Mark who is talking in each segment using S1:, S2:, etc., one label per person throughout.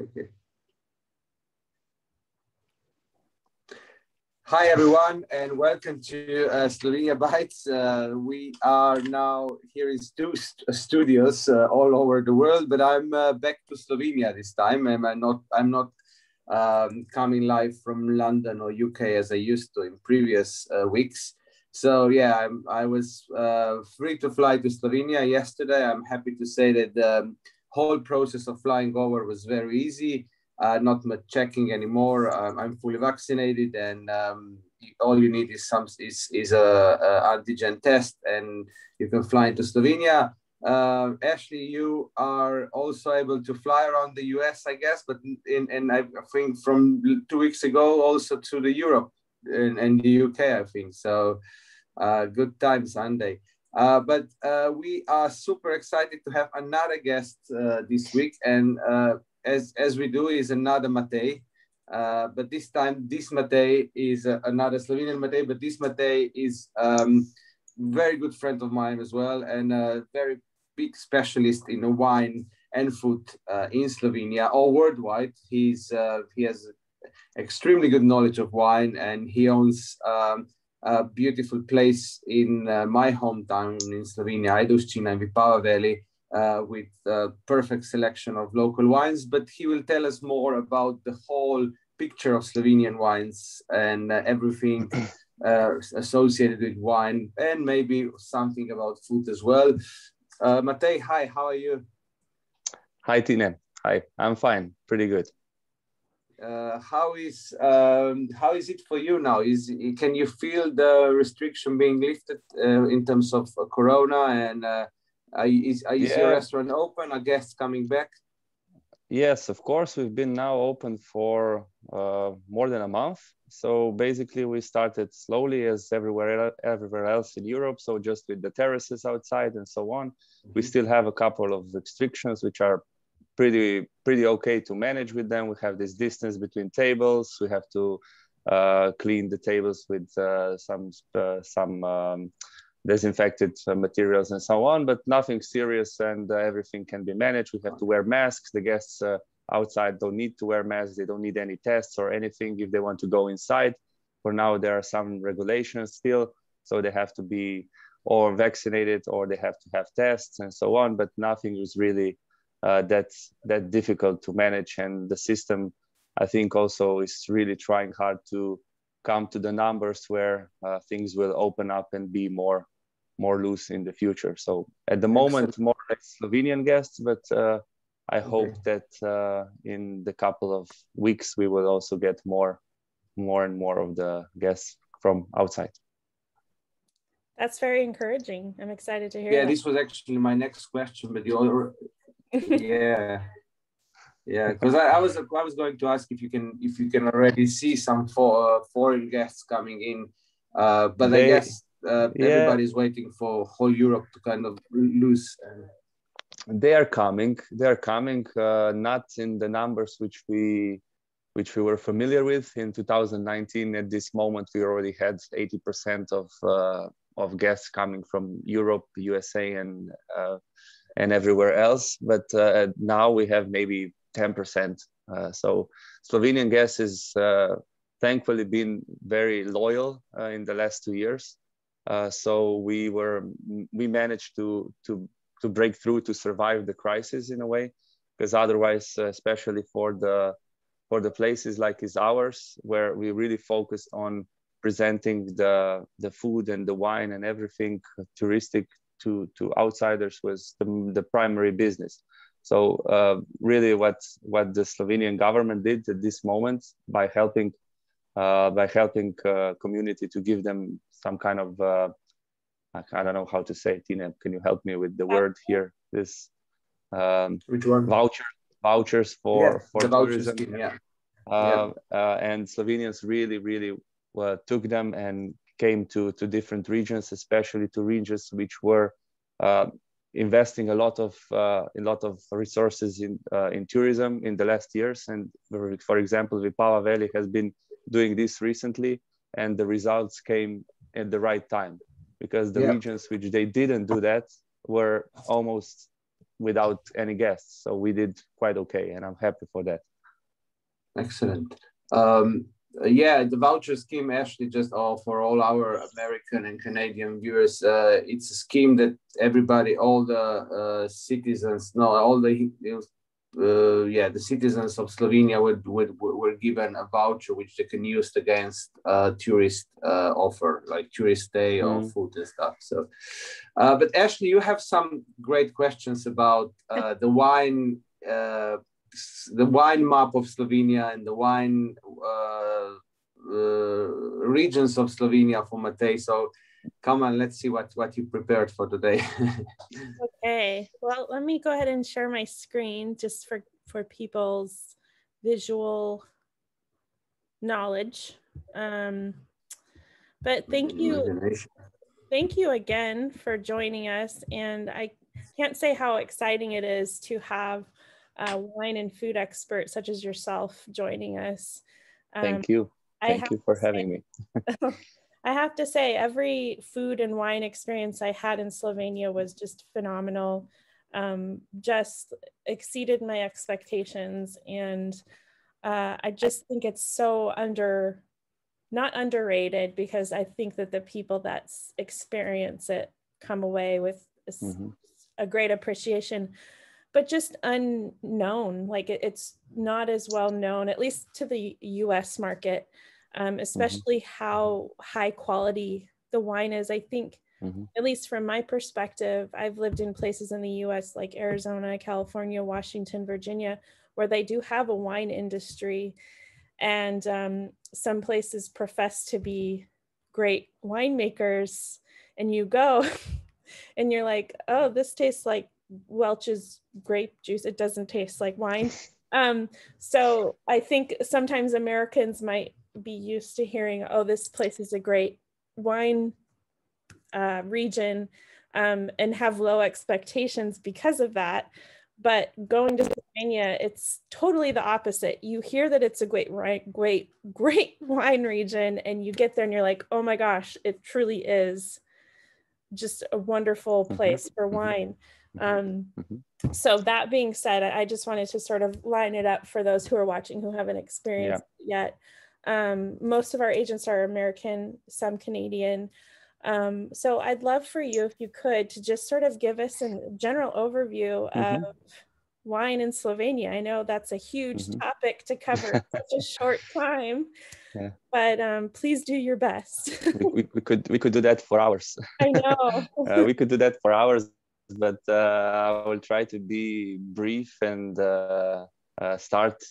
S1: Okay. Hi, everyone, and welcome to Slovenia Bites. We are now here in two studios all over the world, but I'm back to Slovenia this time. I'm not coming live from London or UK as I used to in previous weeks. So yeah, I was free to fly to Slovenia yesterday. I'm happy to say that the whole process of flying over was very easy. Not much checking anymore. I'm fully vaccinated, and all you need is a antigen test, and you can fly into Slovenia. Ashley, you are also able to fly around the US, I guess, but I think from 2 weeks ago also to the Europe and the UK, I think. So good time Sunday. But we are super excited to have another guest this week, and as we do is another Matej. But this time, this Matej is another Slovenian Matej, but this Matej is very good friend of mine as well, and a very big specialist in wine and food in Slovenia or worldwide. He has extremely good knowledge of wine, and he owns a beautiful place in my hometown in Slovenia, Ajdovščina in Vipava Valley, with a perfect selection of local wines. But he will tell us more about the whole picture of Slovenian wines and everything associated with wine, and maybe something about food as well. Matej, hi, how are you?
S2: Hi, Tine. Hi, I'm fine, pretty good.
S1: How is it for you now? Can you feel the restriction being lifted in terms of Corona, and is your restaurant open? Are guests coming back?
S2: Yes, of course. We've been now open for more than a month. So basically, we started slowly as everywhere else in Europe. So just with the terraces outside and so on. Mm-hmm. We still have a couple of restrictions which are pretty okay to manage with them. We have this distance between tables. We have to clean the tables with some disinfected materials and so on, but nothing serious, and everything can be managed. We have to wear masks. The guests outside don't need to wear masks. They don't need any tests or anything if they want to go inside. For now, there are some regulations still, so they have to be or vaccinated or they have to have tests and so on, but nothing is really that difficult to manage. And the system, I think, also is really trying hard to come to the numbers where things will open up and be more loose in the future. So at the moment, more like Slovenian guests, but I hope that in the couple of weeks we will also get more and more of the guests from outside.
S3: That's very encouraging. I'm excited to hear.
S1: Yeah,
S3: that.
S1: This was actually my next question, but you already. Yeah, because I was going to ask if you can already see some foreign guests coming in, but I guess everybody's waiting for whole Europe to kind of loose.
S2: They are coming. Not in the numbers which we were familiar with in 2019. At this moment, we already had 80% of guests coming from Europe, USA, and everywhere else. But now we have maybe 10%. So Slovenian guests is thankfully been very loyal in the last 2 years. So we managed to break through, to survive the crisis in a way, because otherwise, especially for the places like is ours, where we really focused on presenting the food and the wine and everything touristic to outsiders, was the primary business. So really what the Slovenian government did at this moment by helping community to give them some kind of I don't know how to say it. Tina, can you help me with the word here? This
S1: which one?
S2: Vouchers for
S1: the
S2: tourism.
S1: Scheme, yeah.
S2: And Slovenians really took them and came to different regions, especially to regions which were investing a lot of resources in tourism in the last years. And for example, Vipava Valley has been doing this recently, and the results came at the right time, because the regions which they didn't do that were almost without any guests. So we did quite okay, and I'm happy for that.
S1: Excellent. Yeah, the voucher scheme actually just for all our American and Canadian viewers, it's a scheme that everybody, all the citizens, no, all the the citizens of Slovenia were given a voucher which they can use against tourist offer, like tourist stay or food and stuff. So, but Ashley, you have some great questions about the wine map of Slovenia and the wine regions of Slovenia for Matej. So come on, let's see what you prepared for today.
S3: Okay, well, let me go ahead and share my screen just for people's visual knowledge. But thank you again for joining us. And I can't say how exciting it is to have a wine and food expert such as yourself joining us.
S2: Thank you. Thank you for having me.
S3: I have to say, every food and wine experience I had in Slovenia was just phenomenal, just exceeded my expectations. And I just think it's so not underrated, because I think that the people that experience it come away with a great appreciation, but just unknown. Like it's not as well known, at least to the US market, especially how high quality the wine is. I think, at least from my perspective, I've lived in places in the US like Arizona, California, Washington, Virginia, where they do have a wine industry. And some places profess to be great winemakers, and you go and you're like, oh, this tastes like Welch's grape juice. It doesn't taste like wine. So I think sometimes Americans might be used to hearing, oh, this place is a great wine region, and have low expectations because of that. But going to Slovenia, it's totally the opposite. You hear that it's a great wine region, and you get there and you're like, oh my gosh, it truly is just a wonderful place for wine. So that being said, I just wanted to sort of line it up for those who are watching who haven't experienced it yet. Most of our agents are American, some Canadian. So I'd love for you, if you could, to just sort of give us a general overview of wine in Slovenia. I know that's a huge topic to cover in such a short time, but please do your best.
S2: we could do that for hours.
S3: I know.
S2: We could do that for hours, but I will try to be brief and start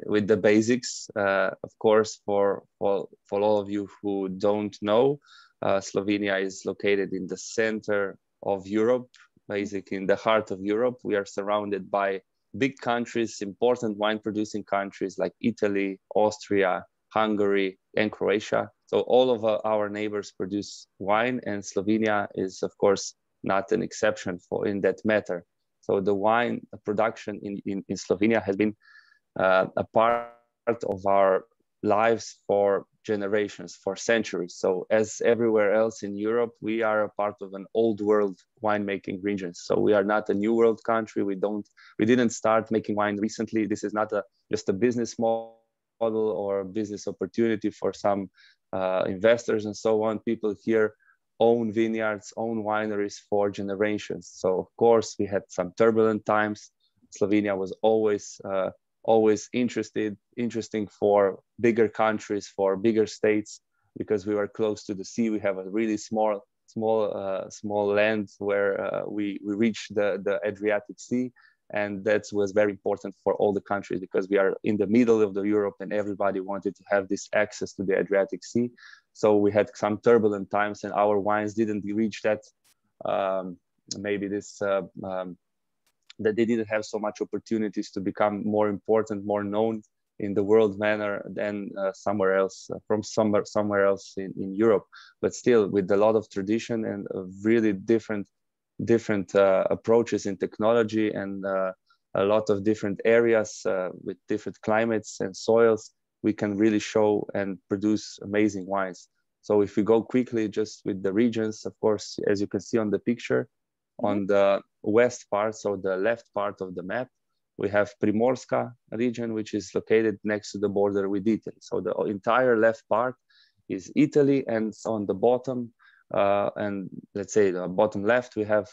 S2: with the basics. Of course, for all of you who don't know, Slovenia is located in the center of Europe, basically in the heart of Europe. We are surrounded by big countries, important wine producing countries like Italy, Austria, Hungary, and Croatia. So all of our neighbors produce wine, and Slovenia is, of course, not an exception in that matter. So the wine production in Slovenia has been a part of our lives for generations, for centuries. So as everywhere else in Europe, we are a part of an old world winemaking region. So we are not a new world country. We didn't start making wine recently. This is not just a business model or business opportunity for some investors and so on. People here own vineyards, own wineries for generations. So of course we had some turbulent times. Slovenia was always interesting for bigger countries, for bigger states, because we were close to the sea. We have a really small land where we reached the Adriatic Sea, and that was very important for all the countries, because we are in the middle of Europe and everybody wanted to have this access to the Adriatic Sea. So we had some turbulent times, and our wines didn't reach that that they didn't have so much opportunities to become more important, more known in the world manner than somewhere else in Europe. But still, with a lot of tradition and really different approaches in technology, and a lot of different areas with different climates and soils, we can really show and produce amazing wines. So if we go quickly just with the regions, of course, as you can see on the picture, on the west part, so the left part of the map, we have Primorska region, which is located next to the border with Italy. So the entire left part is Italy, and on the bottom, and let's say the bottom left, we have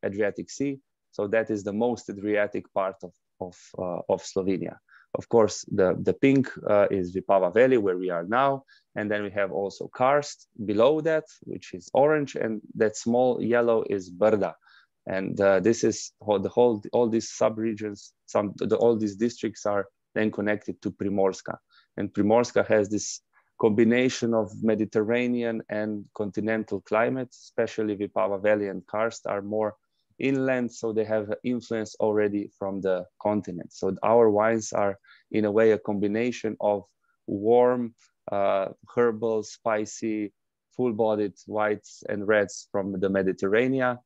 S2: Adriatic Sea. So that is the most Adriatic part of Slovenia. Of course, the pink is Vipava Valley, where we are now. And then we have also Karst below that, which is orange. And that small yellow is Brda. And this is all these sub-regions, all these districts are then connected to Primorska. And Primorska has this combination of Mediterranean and continental climate, especially Vipava Valley and Karst are more inland, so they have influence already from the continent. So our wines are in a way a combination of warm, herbal, spicy, full-bodied whites and reds from the Mediterranean,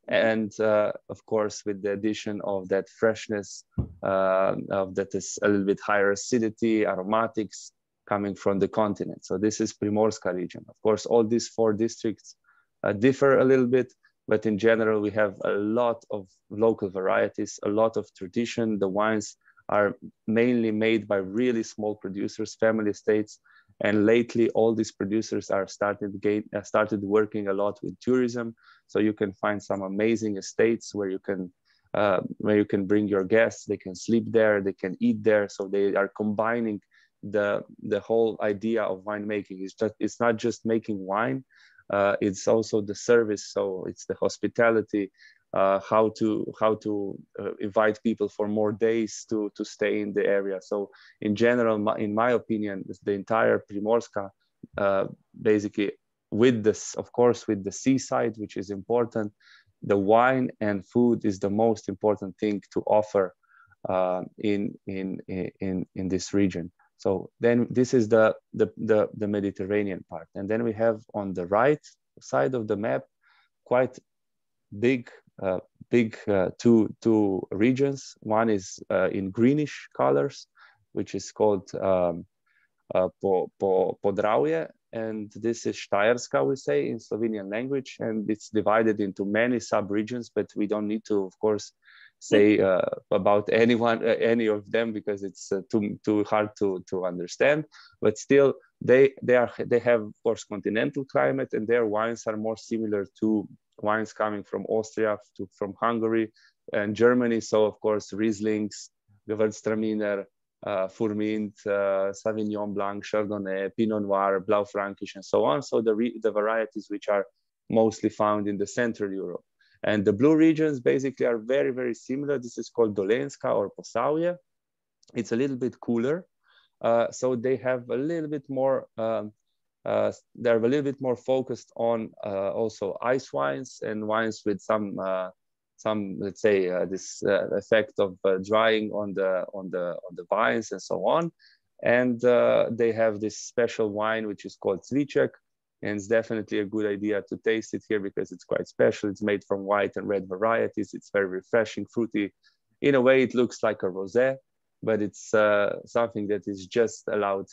S2: and of course with the addition of that freshness that is a little bit higher acidity, aromatics coming from the continent. So this is Primorska region. Of course, all these 4 districts differ a little bit, but in general, we have a lot of local varieties, a lot of tradition. The wines are mainly made by really small producers, family estates. And lately, all these producers are started working a lot with tourism. So you can find some amazing estates where you can bring your guests. They can sleep there, they can eat there. So they are combining the whole idea of winemaking. It's not just making wine. It's also the service, so it's the hospitality, how to invite people for more days to stay in the area. So in general, in my opinion, the entire Primorska, basically with this, of course, with the seaside, which is important, the wine and food is the most important thing to offer in this region. So then this is the Mediterranean part. And then we have on the right side of the map, quite big two regions. One is in greenish colors, which is called Podravje. And this is Štajerska, we say in Slovenian language. And it's divided into many sub-regions, but we don't need to, of course, say about any of them, because it's too hard to understand. But still, they have, of course, continental climate, and their wines are more similar to wines coming from Austria, from Hungary and Germany. So, of course, Rieslings, Gewürztraminer, Furmint, Sauvignon Blanc, Chardonnay, Pinot Noir, Blaufränkisch, and so on. So the varieties which are mostly found in the Central Europe. And the blue regions basically are very, very similar. This is called Dolenska or Posavje. It's a little bit cooler. So they have a little bit more, they're a little bit more focused on also ice wines and wines with some let's say, this effect of drying on the vines and so on. And they have this special wine, which is called Cviček. And it's definitely a good idea to taste it here because it's quite special. It's made from white and red varieties. It's very refreshing, fruity. In a way, it looks like a rosé, but it's something that is just allowed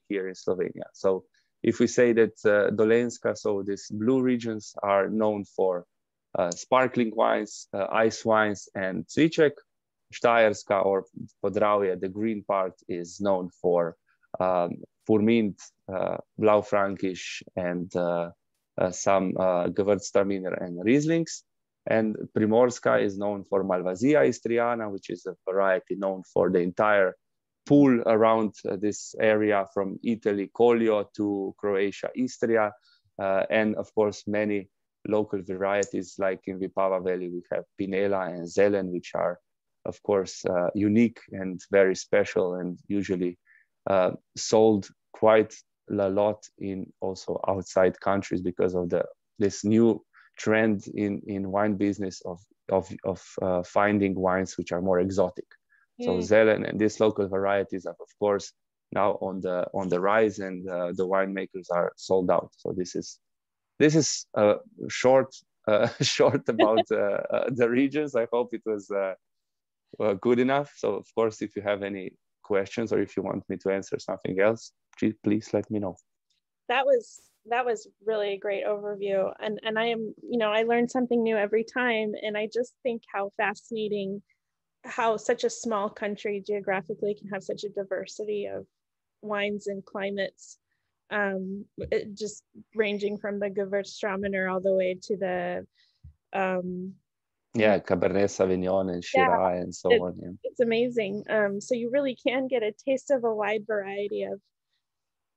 S2: here in Slovenia. So if we say that Dolenska, so these blue regions are known for sparkling wines, ice wines, and Cviček. Štajerska or Podravje, the green part, is known for Furmint, Blaufränkisch, and some Gewürztraminer and Rieslings. And Primorska is known for Malvasia Istriana, which is a variety known for the entire pool around this area from Italy, Collio, to Croatia, Istria. And of course, many local varieties, like in Vipava Valley, we have Pinela and Zelen, which are, of course, unique and very special, and usually sold quite a lot in also outside countries because of this new trend in wine business of finding wines which are more exotic. So Zelen and these local varieties are, of course, now on the rise, and the winemakers are sold out. So this is short about the regions. I hope it was good enough. So of course, if you have any questions or if you want me to answer something else, please let me know.
S3: That was really a great overview, and I am, I learn something new every time, and I just think how fascinating how such a small country geographically can have such a diversity of wines and climates, just ranging from the Gewürztraminer all the way to the
S2: Cabernet Sauvignon and Shiraz and so on. Yeah.
S3: It's amazing. So you really can get a taste of a wide variety of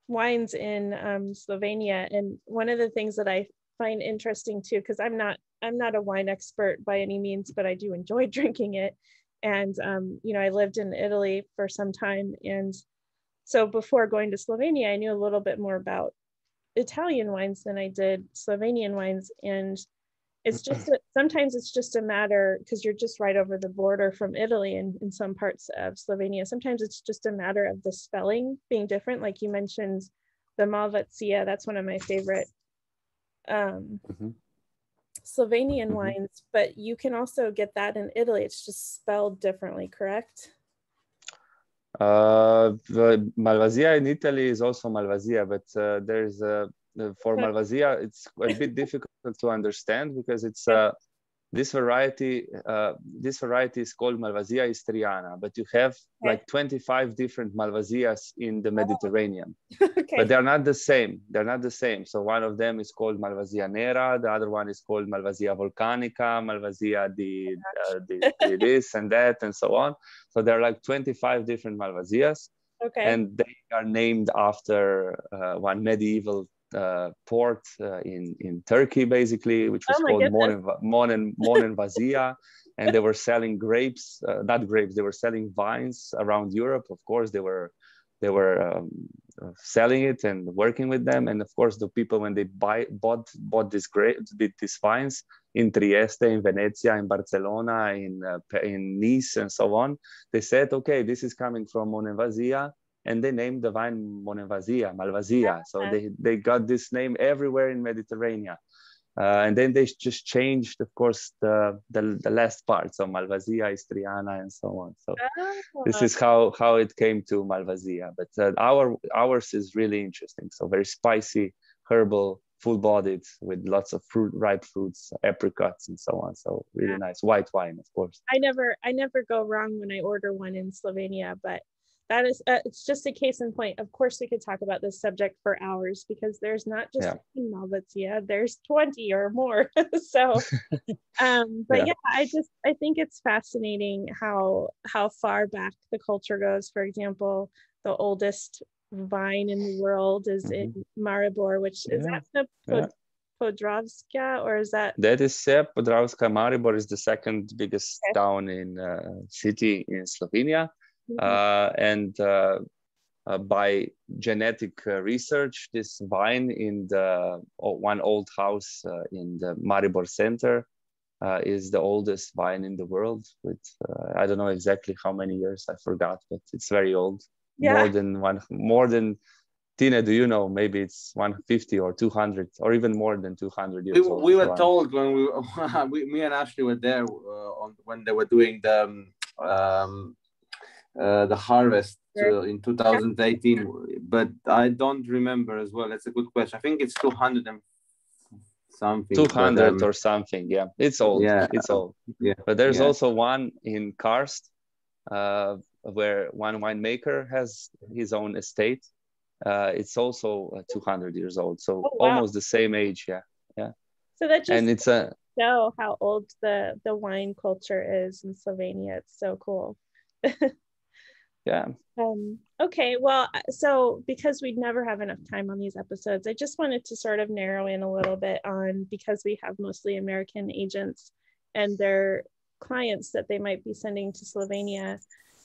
S3: wines in Slovenia. And one of the things that I find interesting too, because I'm not a wine expert by any means, but I do enjoy drinking it. And I lived in Italy for some time, and so before going to Slovenia, I knew a little bit more about Italian wines than I did Slovenian wines. And it's just sometimes it's just a matter, because you're just right over the border from Italy and in some parts of Slovenia. Sometimes it's just a matter of the spelling being different. Like you mentioned, the Malvasia, that's one of my favorite Slovenian wines, but you can also get that in Italy. It's just spelled differently, correct?
S2: The Malvasia in Italy is also Malvasia, but there's for Malvasia, it's a bit difficult to understand because it's this variety is called Malvasia Istriana, but you have like 25 different Malvasias in the Mediterranean. But they're not the same. So one of them is called Malvasia Nera, the other one is called Malvasia Volcanica, Malvasia di this and that and so on. So there are like 25 different Malvasias, and they are named after one medieval port in Turkey, basically, which was called Monenvasia, and they were selling grapes, not grapes, they were selling vines around Europe. Of course, they were selling it and working with them, and of course, the people, when they bought these vines in Trieste, in Venezia, in Barcelona, in Nice, and so on, they said, okay, this is coming from Monenvasia. And they named the wine Malvasia. So they got this name everywhere in Mediterranean. And then they just changed, of course, the last part. So Malvasia, Istriana, and so on. So this is how it came to Malvasia. But ours is really interesting. So very spicy, herbal, full-bodied, with lots of ripe fruits, apricots, and so on. So really nice white wine, of course.
S3: I never go wrong when I order one in Slovenia, but that is it's just a case in point. Of course, we could talk about this subject for hours, because there's not just one Malvasia, there's 20 or more. So but I think it's fascinating how far back the culture goes. For example, the oldest vine in the world is in Maribor, which is that the Podravska, or is that
S2: is Podravska? Maribor is the second biggest town in city in Slovenia. And by genetic research, this vine in the one old house in the Maribor center is the oldest vine in the world, with I don't know exactly how many years, I forgot, but it's very old. More than Tina, do you know? Maybe it's 150 or 200 or even more than 200 years old.
S1: We were told when me and Ashley were there when they were doing the harvest in 2018, but I don't remember as well. That's a good question. I think it's 200 and something.
S2: 200 or something. Yeah, it's old.
S1: Yeah,
S2: it's old.
S1: Yeah,
S2: but there's also one in Karst, where one winemaker has his own estate. It's also 200 years old. So almost the same age. Yeah.
S3: So that just
S2: and it's
S3: show how old the wine culture is in Slovenia. It's so cool.
S2: Yeah.
S3: Okay, well, so because we'd never have enough time on these episodes, I just wanted to sort of narrow in a little bit on, because we have mostly American agents and their clients that they might be sending to Slovenia.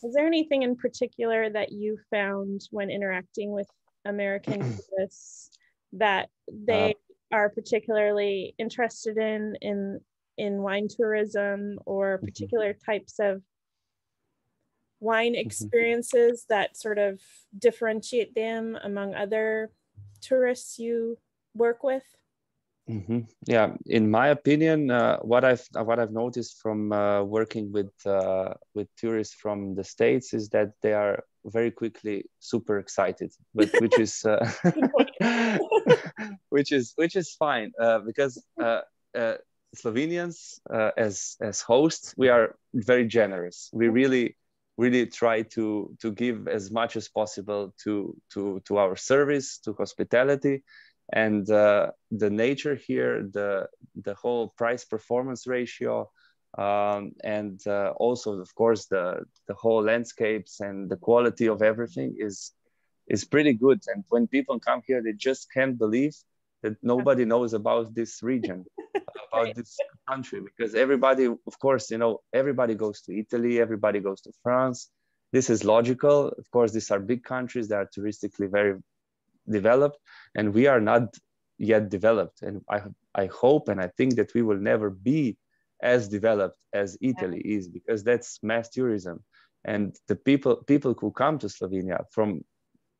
S3: Is there anything in particular that you found when interacting with American tourists that they are particularly interested in wine tourism, or particular types of wine experiences that sort of differentiate them among other tourists you work with?
S2: Yeah, in my opinion, what I've noticed from working with tourists from the States is that they are very quickly super excited, but which is which is fine, because Slovenians, as hosts, we are very generous. We really try to give as much as possible to our service, to hospitality, and the nature here, the whole price performance ratio, and also of course the whole landscapes and the quality of everything is pretty good. And when people come here, they just can't believe that nobody knows about this region, about this country, because everybody, of course, everybody goes to Italy, everybody goes to France. This is logical. Of course, these are big countries that are touristically very developed, and we are not yet developed. And I hope and I think that we will never be as developed as Italy is, because that's mass tourism. And the people who come to Slovenia from,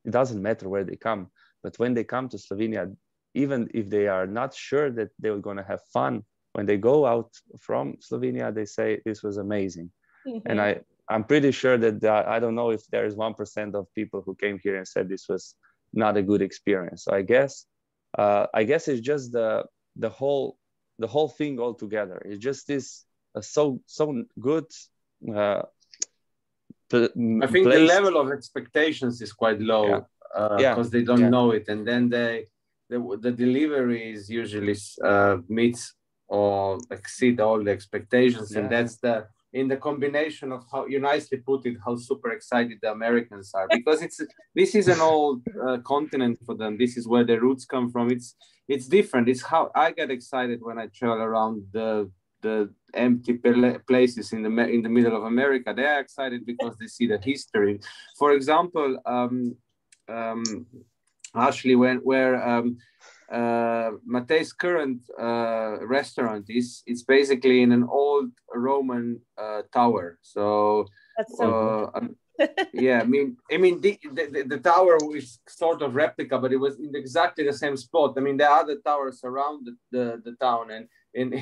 S2: it doesn't matter where they come, but when they come to Slovenia, even if they are not sure that they're going to have fun, when they go out from Slovenia, they say this was amazing. Mm-hmm. And I'm pretty sure that I don't know if there is 1% of people who came here and said this was not a good experience. So I guess it's just the whole thing altogether. It's just this so good. I
S1: think the level of expectations is quite low because they don't know it, and then the deliveries usually meets or exceed all the expectations, and that's in the combination of how you nicely put it, how super excited the Americans are, because this is an old continent for them. This is where their roots come from. It's different. It's how I get excited when I travel around the empty places in the middle of America. They are excited because they see the history. For example, Ashley, where Matej's current restaurant is, it's basically in an old Roman tower. So
S3: that's so cool.
S1: I mean the tower is sort of replica, but it was in exactly the same spot. I mean, there are other towers around the town, and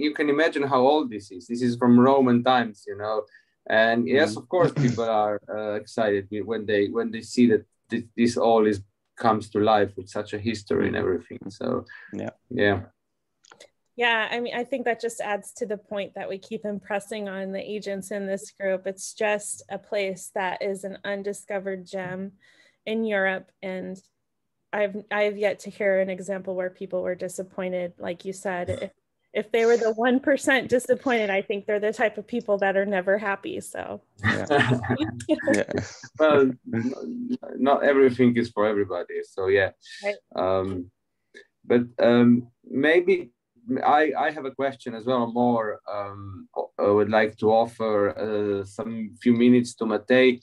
S1: you can imagine how old this is. This is from Roman times, and yes, of course, people are excited when they see that this all comes to life with such a history and everything. So
S3: I mean, I think that just adds to the point that we keep impressing on the agents in this group. It's just a place that is an undiscovered gem in Europe, and I've yet to hear an example where people were disappointed. Like you said, if they were the 1% disappointed, I think they're the type of people that are never happy. So
S1: well, not everything is for everybody. So
S3: right.
S1: But maybe I have a question as well. More I would like to offer some few minutes to Matej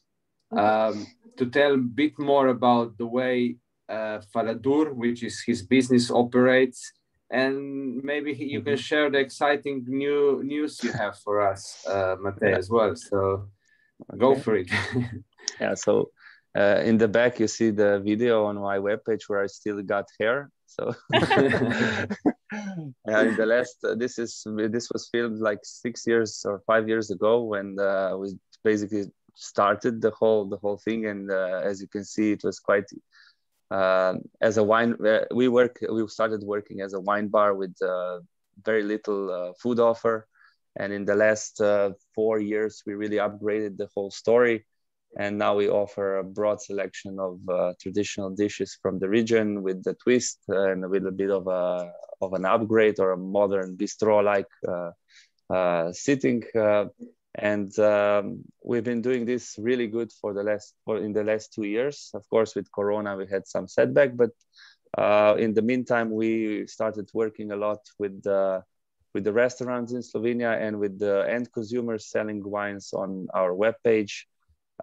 S1: to tell a bit more about the way Faladur, which is his business, operates. And maybe you can share the exciting news you have for us, Matej, as well. So go for it.
S2: So in the back, you see the video on my webpage where I still got hair. So in the last, this was filmed like 6 years or 5 years ago when we basically started the whole thing. And as you can see, it was quite. As a wine, we started working as a wine bar with very little food offer, and in the last 4 years we really upgraded the whole story, and now we offer a broad selection of traditional dishes from the region with the twist and with a bit of an upgrade or a modern bistro-like sitting. And we've been doing this really good in the last 2 years. Of course, with Corona, we had some setback, but in the meantime, we started working a lot with the restaurants in Slovenia and with the end consumers selling wines on our webpage.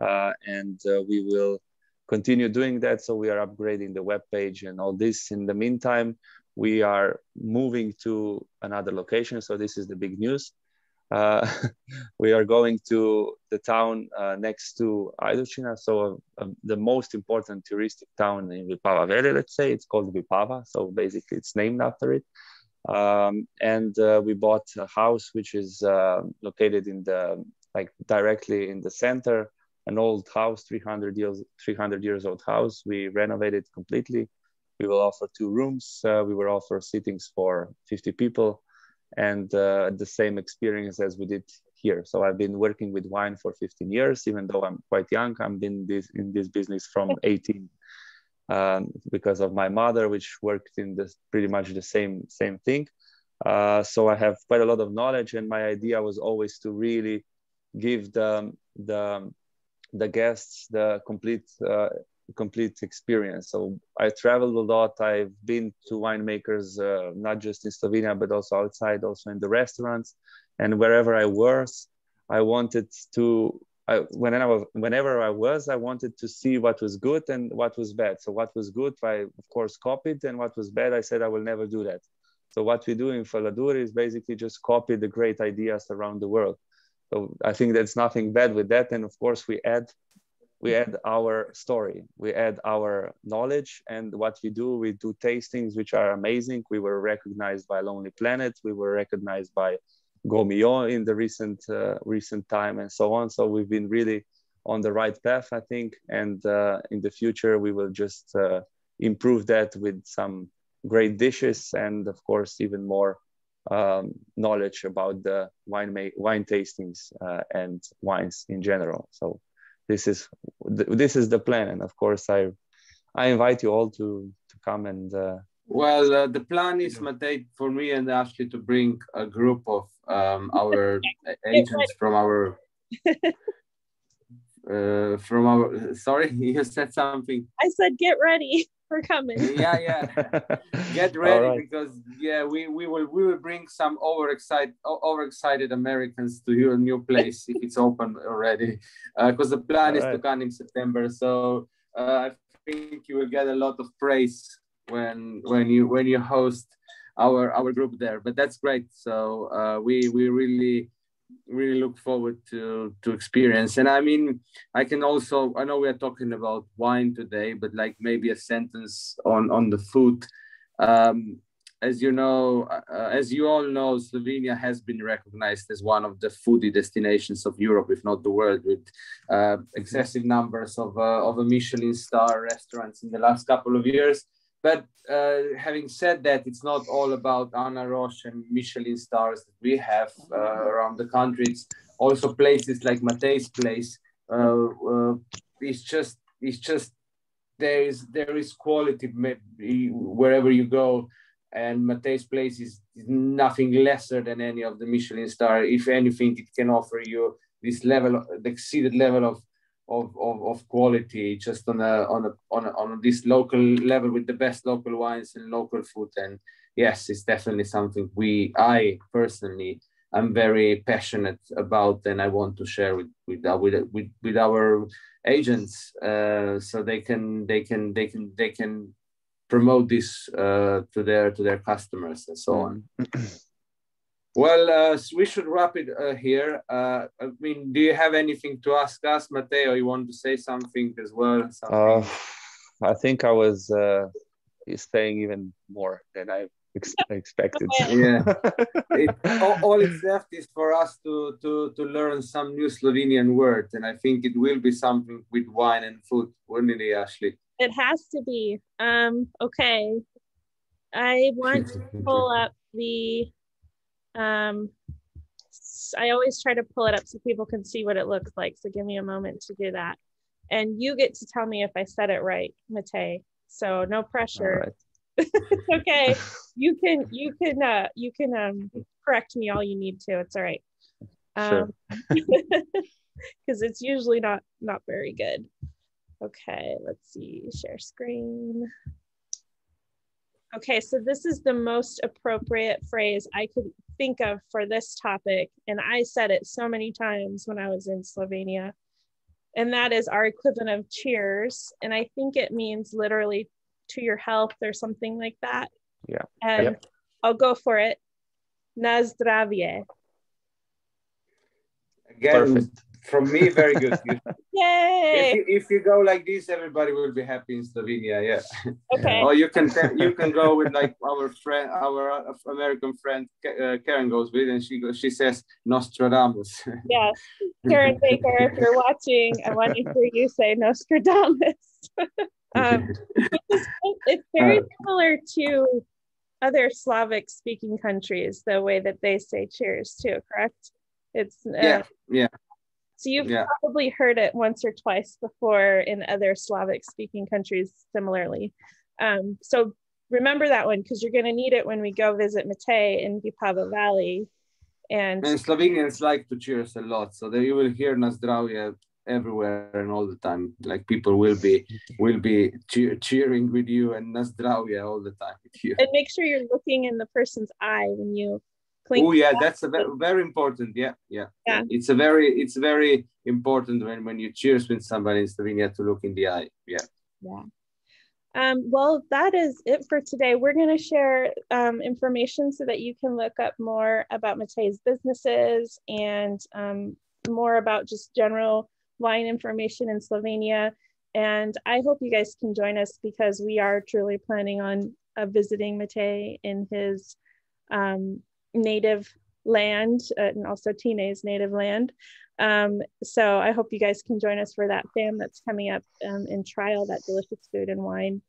S2: And we will continue doing that. So we are upgrading the webpage and all this. In the meantime, we are moving to another location. So this is the big news. We are going to the town next to Ajdovščina, so the most important touristic town in Vipava Valley, let's say. It's called Vipava, so basically it's named after it. And we bought a house which is located directly in the center, an old house, 300 years old house. We renovated completely. We will offer 2 rooms. We will offer sittings for 50 people. and the same experience as we did here. So I've been working with wine for 15 years, even though I'm quite young. I've been in this business from 18 because of my mother, which worked in pretty much the same thing. So I have quite a lot of knowledge, and my idea was always to really give the guests the complete experience. So I traveled a lot. I've been to winemakers, not just in Slovenia, but also outside, also in the restaurants, and wherever I was, I wanted to. Whenever I wanted to see what was good and what was bad. So what was good, I of course copied, and what was bad, I said I will never do that. So what we do in Faladur is basically just copy the great ideas around the world. So I think there's nothing bad with that. And of course we add our story, we add our knowledge, and what we do tastings which are amazing. We were recognized by Lonely Planet, we were recognized by Gomio in the recent time, and so on. So we've been really on the right path, I think. And in the future, we will just improve that with some great dishes, and of course, even more knowledge about the wine tastings and wines in general. So this is the plan. And of course, I invite you all to come and.
S1: Well, the plan is, Matej, for me and Ashley to bring a group of our agents from our. Sorry, you said something.
S3: I said get ready for coming.
S1: Yeah. Get ready, right. Because we will bring some overexcited Americans to your new place if it's open already. Because the plan is to come in September. So I think you will get a lot of praise when you host our group there. But that's great. So we really look forward to experience. And I mean, I know we are talking about wine today, but like maybe a sentence on the food. As you know, as you all know, Slovenia has been recognized as one of the foodie destinations of Europe, if not the world, with excessive numbers of a Michelin star restaurants in the last couple of years. But having said that, it's not all about Ana Roche and Michelin stars that we have around the country. It's also places like Matej's place. It's just there is quality wherever you go, and Matej's place is nothing lesser than any of the Michelin star. If anything, it can offer you this level, the exceeded level of quality, just on this local level with the best local wines and local food. And yes, it's definitely something I personally am very passionate about, and I want to share with our agents, so they can promote this to their customers and so on. Well, we should wrap it here. I mean, do you have anything to ask us, Matej, or you want to say something as well?
S2: I think I was saying even more than I expected.
S1: Yeah. All it's left is for us to learn some new Slovenian words, and I think it will be something with wine and food, wouldn't it, Ashley?
S3: It has to be. Okay. I want to pull up the... I always try to pull it up so people can see what it looks like. So give me a moment to do that. And you get to tell me if I said it right, Matej. So no pressure. Right. Okay. You can correct me all you need to. It's all right.
S2: Sure.
S3: Because it's usually not very good. Okay, let's see. Share screen. Okay, so this is the most appropriate phrase I could think of for this topic. And I said it so many times when I was in Slovenia. And that is our equivalent of cheers. And I think it means literally to your health or something like that.
S2: Yeah.
S3: And I'll go for it. Na zdravje.
S1: Again, perfect. From me, very good.
S3: Yay!
S1: If you go like this, everybody will be happy in Slovenia. Yeah.
S3: Okay.
S1: Or you can go with like our American friend Karen goes with, and she says Nostradamus.
S3: Yes, Karen Baker, if you're watching, I want to hear you say Nostradamus. It's very similar to other Slavic speaking countries, the way that they say cheers too, correct? It's
S1: yeah.
S3: So you've probably heard it once or twice before in other Slavic speaking countries similarly. So remember that one, because you're going to need it when we go visit Matej in Vipava Valley. And
S1: Slovenians like to cheers a lot, so you will hear na zdravje everywhere and all the time. Like people will be cheering with you and na zdravje all the time with you.
S3: And make sure you're looking in the person's eye when you clink.
S1: Oh yeah, that's a very important. Yeah. It's very important when you cheers with somebody in Slovenia to look in the eye. Yeah.
S3: Well, that is it for today. We're going to share information so that you can look up more about Matej's businesses and more about just general wine information in Slovenia. And I hope you guys can join us, because we are truly planning on visiting Matej in his native land, and also Tine's native land. So I hope you guys can join us for that fam that's coming up and try all that delicious food and wine.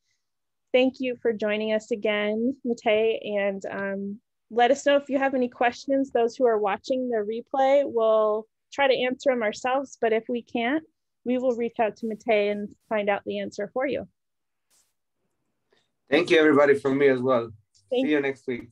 S3: Thank you for joining us again, Matej, and let us know if you have any questions. Those who are watching the replay will try to answer them ourselves, but if we can't, we will reach out to Matej and find out the answer for you.
S1: Thank you, everybody, from me as well. See you next week.